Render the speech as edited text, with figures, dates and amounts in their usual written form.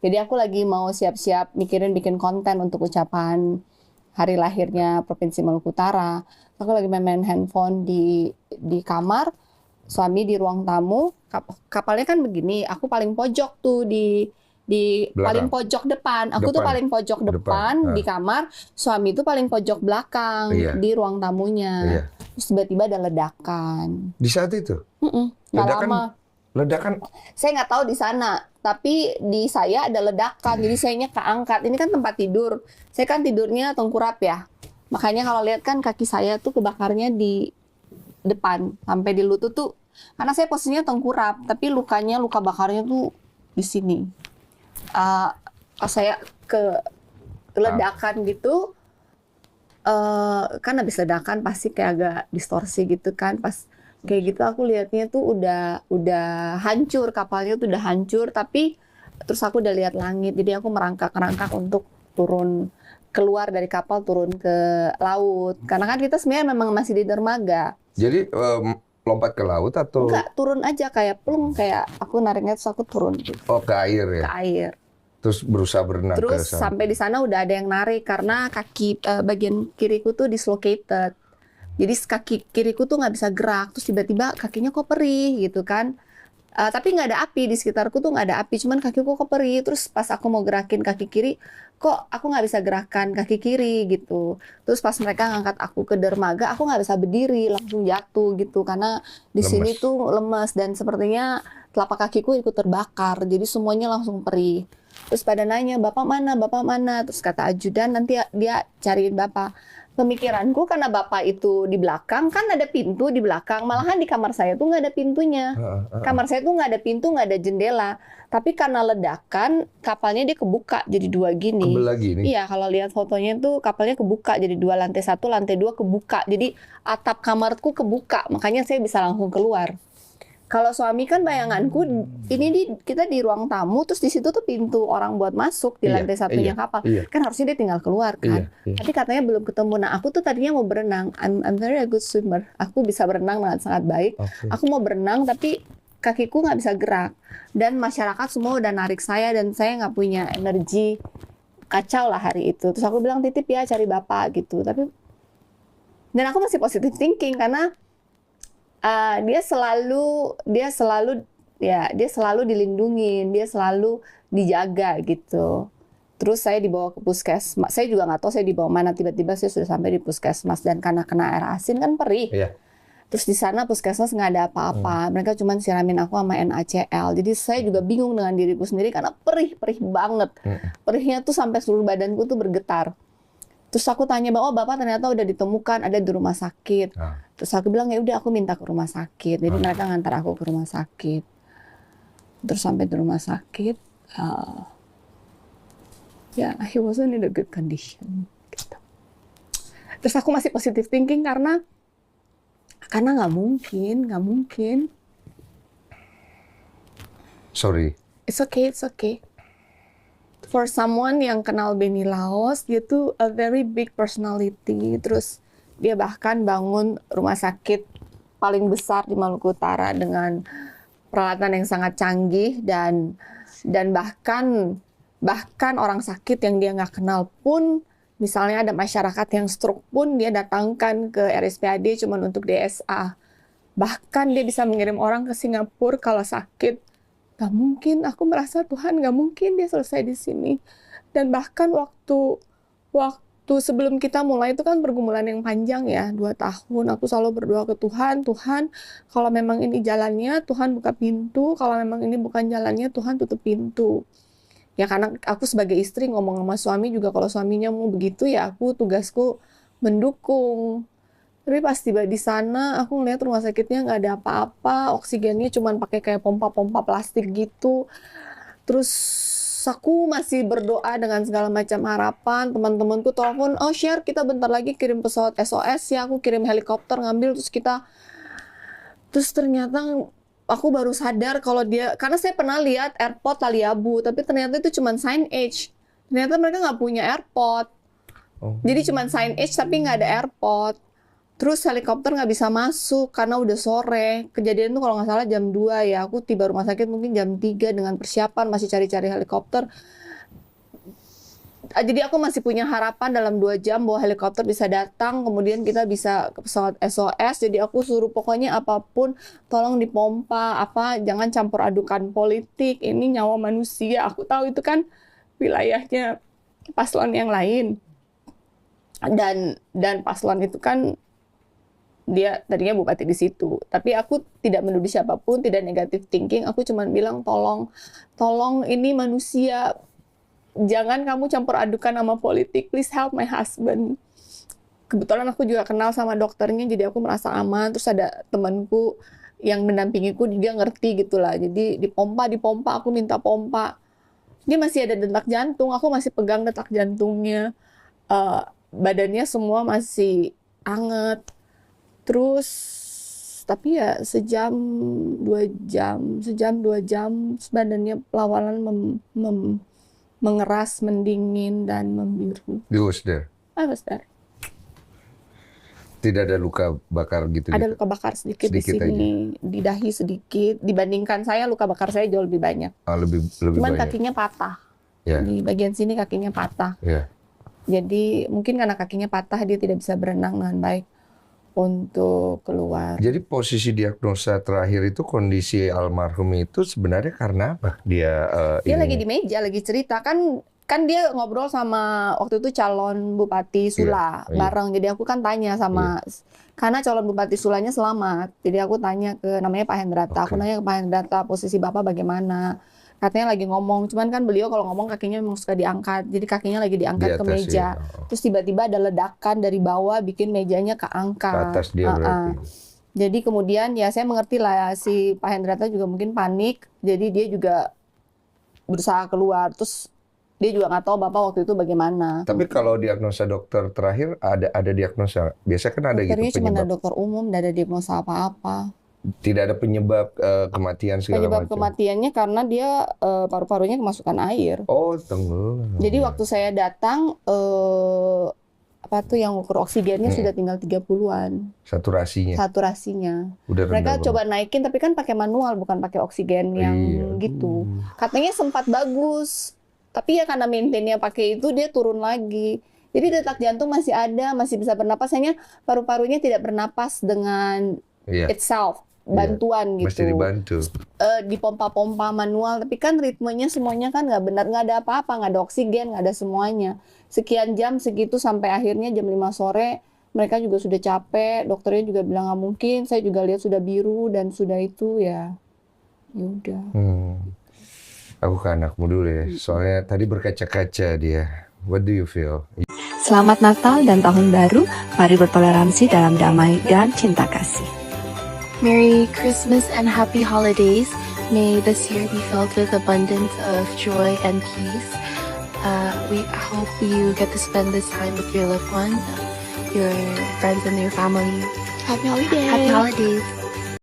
Jadi aku lagi mau siap-siap mikirin bikin konten untuk ucapan hari lahirnya Provinsi Maluku Utara. Aku lagi main-main handphone di kamar, suami di ruang tamu. Kapalnya kan begini, aku paling pojok tuh di paling pojok depan. Aku tuh paling pojok depan di kamar, suami tuh paling pojok belakang di ruang tamunya. Terus tiba-tiba ada ledakan. Di saat itu? Nggak lama. Ledakan? Saya nggak tahu di sana, tapi di saya ada ledakan. Jadi sayanya keangkat. Ini kan tempat tidur. Saya kan tidurnya tengkurap ya. Makanya kalau lihat kan kaki saya tuh kebakarnya di depan sampai di lutut tuh. Karena saya posisinya tengkurap, tapi luka bakarnya tuh di sini. Pas saya ke ledakan gitu, kan habis ledakan pasti kayak agak distorsi gitu kan. Pas kayak gitu aku lihatnya tuh udah hancur, kapalnya tuh udah hancur, tapi terus aku udah lihat langit. Jadi aku merangkak untuk turun keluar dari kapal, turun ke laut. Karena kan kita sebenarnya memang masih di dermaga. Jadi lompat ke laut atau? Enggak, turun aja kayak plung, kayak aku nariknya terus aku turun gitu. Oh, ke air ya? Ke air. Terus berusaha berenang terus ke sana. Sampai di sana udah ada yang narik karena kaki bagian kiriku tuh dislocated. Jadi kaki kiriku tuh nggak bisa gerak. Terus tiba-tiba kakinya kok perih gitu kan. Tapi nggak ada api, di sekitarku tuh nggak ada api, cuman kakiku kok perih. Terus pas aku mau gerakin kaki kiri, kok aku nggak bisa gerakan kaki kiri gitu. Terus pas mereka ngangkat aku ke dermaga, aku nggak bisa berdiri, langsung jatuh gitu. Karena di sini tuh lemes dan sepertinya telapak kakiku ikut terbakar. Jadi semuanya langsung perih. Terus pada nanya, bapak mana? Terus kata ajudan, nanti dia cariin bapak. Pemikiranku karena bapak itu di belakang, kan ada pintu di belakang. Malahan di kamar saya tuh nggak ada pintunya. Kamar saya tuh nggak ada pintu, nggak ada jendela. Tapi karena ledakan, kapalnya dia kebuka jadi dua gini. Kebelah gini? Iya, kalau lihat fotonya tuh kapalnya kebuka jadi dua, lantai 1, lantai 2 kebuka. Jadi atap kamarku kebuka, makanya saya bisa langsung keluar. Kalau suami kan bayanganku, kita di ruang tamu, terus di situ tuh pintu orang buat masuk di lantai 1-nya kapal. Kan harusnya dia tinggal keluar kan. Tapi katanya belum ketemu. Nah, aku tuh tadinya mau berenang. I'm very a good swimmer. Aku bisa berenang dengan sangat baik. Aku mau berenang tapi kakiku nggak bisa gerak. Dan masyarakat semua udah narik saya dan saya nggak punya energi. Kacau lah hari itu. Terus aku bilang titip ya cari bapak gitu. Dan aku masih positive thinking karena dia selalu dilindungin, dia selalu dijaga gitu. Terus saya dibawa ke puskesmas. Saya juga nggak tahu saya dibawa mana, tiba-tiba saya sudah sampai di puskesmas dan karena kena air asin kan perih. Terus di sana puskesmas nggak ada apa-apa. Mereka cuma siramin aku sama NaCl. Jadi saya juga bingung dengan diriku sendiri karena perih banget. Perihnya tuh sampai seluruh badanku tuh bergetar. Terus aku tanya, bapak ternyata udah ditemukan ada di rumah sakit. Terus aku bilang ya udah aku minta ke rumah sakit. Jadi mereka ngantar aku ke rumah sakit. Terus sampai di rumah sakit, he wasn't in a good condition. Gitu. Terus aku masih positive thinking karena nggak mungkin. Sorry. It's okay. For someone yang kenal Benny Laos, dia tuh a very big personality. Terus dia bahkan bangun rumah sakit paling besar di Maluku Utara dengan peralatan yang sangat canggih dan bahkan orang sakit yang dia nggak kenal pun, misalnya ada masyarakat yang stroke pun dia datangkan ke RSPAD cuma untuk DSA. Bahkan dia bisa mengirim orang ke Singapura kalau sakit. Gak mungkin, aku merasa Tuhan gak mungkin dia selesai di sini. Dan bahkan waktu sebelum kita mulai itu kan pergumulan yang panjang ya, 2 tahun. Aku selalu berdoa ke Tuhan, kalau memang ini jalannya, Tuhan buka pintu. Kalau memang ini bukan jalannya, Tuhan tutup pintu. Ya karena aku sebagai istri ngomong sama suami juga, kalau suaminya mau begitu ya aku tugasku mendukung. Tapi pas tiba di sana, aku ngeliat rumah sakitnya nggak ada apa-apa, oksigennya cuma pakai kayak pompa-pompa plastik gitu. Terus aku masih berdoa dengan segala macam harapan. Teman-temanku telepon, share kita bentar lagi kirim pesawat SOS ya, aku kirim helikopter ngambil terus ternyata aku baru sadar kalau karena saya pernah lihat airport Taliabu, tapi ternyata itu cuma signage. Ternyata mereka nggak punya airport. Jadi cuma signage tapi nggak ada airport. Terus helikopter nggak bisa masuk karena udah sore. Kejadian tuh kalau nggak salah jam 2 ya. Aku tiba rumah sakit mungkin jam 3 dengan persiapan masih cari-cari helikopter. Jadi aku masih punya harapan dalam 2 jam bahwa helikopter bisa datang, kemudian kita bisa ke pesawat SOS. Jadi aku suruh pokoknya apapun tolong dipompa, jangan campur adukan politik. Ini nyawa manusia. Aku tahu itu kan wilayahnya paslon yang lain. Dan paslon itu kan dia tadinya bupati di situ, tapi aku tidak menuduh siapapun, tidak negatif thinking. Aku cuma bilang tolong ini manusia, jangan kamu campur adukan sama politik, please help my husband. Kebetulan aku juga kenal sama dokternya, jadi aku merasa aman. Terus ada temanku yang mendampingiku, dia ngerti gitulah. Jadi dipompa, aku minta pompa. Dia masih ada detak jantung, aku masih pegang detak jantungnya. Badannya semua masih anget. Terus, tapi ya sejam 2 jam, badannya pelawanan mengeras, mendingin, dan membiru. You was there. I was there. Tidak ada luka bakar gitu? Ada luka bakar sedikit di sini, di dahi sedikit. Dibandingkan saya, luka bakar saya jauh lebih banyak. Lebih Cuman banyak. kakinya patah. Yeah. Di bagian sini kakinya patah. Yeah. Jadi mungkin karena kakinya patah, dia tidak bisa berenang dengan baik untuk keluar. Jadi posisi diagnosa terakhir itu kondisi almarhum itu sebenarnya karena apa? Dia lagi di meja, lagi cerita kan dia ngobrol sama waktu itu calon Bupati Sula bareng. Jadi aku kan tanya sama karena calon Bupati Sulanya selamat. Jadi aku tanya ke namanya Pak Hendrata. Aku nanya ke Pak Hendrata, posisi Bapak bagaimana? Katanya lagi ngomong, cuman kan beliau kalau ngomong kakinya memang suka diangkat. Jadi kakinya lagi diangkat ke meja. Terus tiba-tiba ada ledakan dari bawah bikin mejanya keangkat. Ke atas dia berarti. Jadi kemudian ya saya mengerti lah si Pak Hendrata juga mungkin panik. Jadi dia juga berusaha keluar. Terus dia juga nggak tahu Bapak waktu itu bagaimana. Tapi kalau diagnosa dokter terakhir ada diagnosa. Biasanya kan ada dokternya gitu cuma penyebab. ada dokter umum, tidak ada diagnosa apa-apa. Tidak ada penyebab kematian segala Penyebab macam. kematiannya karena dia paru-parunya kemasukan air. Oh, tenggelam. Jadi waktu saya datang yang ukur oksigennya sudah tinggal 30-an. Saturasinya. Udah Mereka coba naikin tapi kan pakai manual bukan pakai oksigen yang gitu. Katanya sempat bagus. Tapi ya karena maintainnya pakai itu dia turun lagi. Jadi detak jantung masih ada, masih bisa bernapas, hanya paru-parunya tidak bernapas dengan itself. Bantuan gitu. Mesti dibantu. Dipompa-pompa manual, tapi kan ritmenya semuanya kan nggak benar, nggak ada apa-apa, nggak ada oksigen, nggak ada semuanya. Sekian jam segitu sampai akhirnya jam 5 sore mereka juga sudah capek, dokternya juga bilang nggak mungkin, saya juga lihat sudah biru dan sudah itu ya udah. Aku ke anakmu dulu ya, soalnya tadi berkaca-kaca dia. What do you feel? Selamat Natal dan Tahun Baru, mari bertoleransi dalam damai dan cinta kasih. Merry Christmas and Happy Holidays. May this year be filled with abundance of joy and peace. We hope you get to spend this time with your loved ones, your friends and your family. Happy holidays. Happy holidays.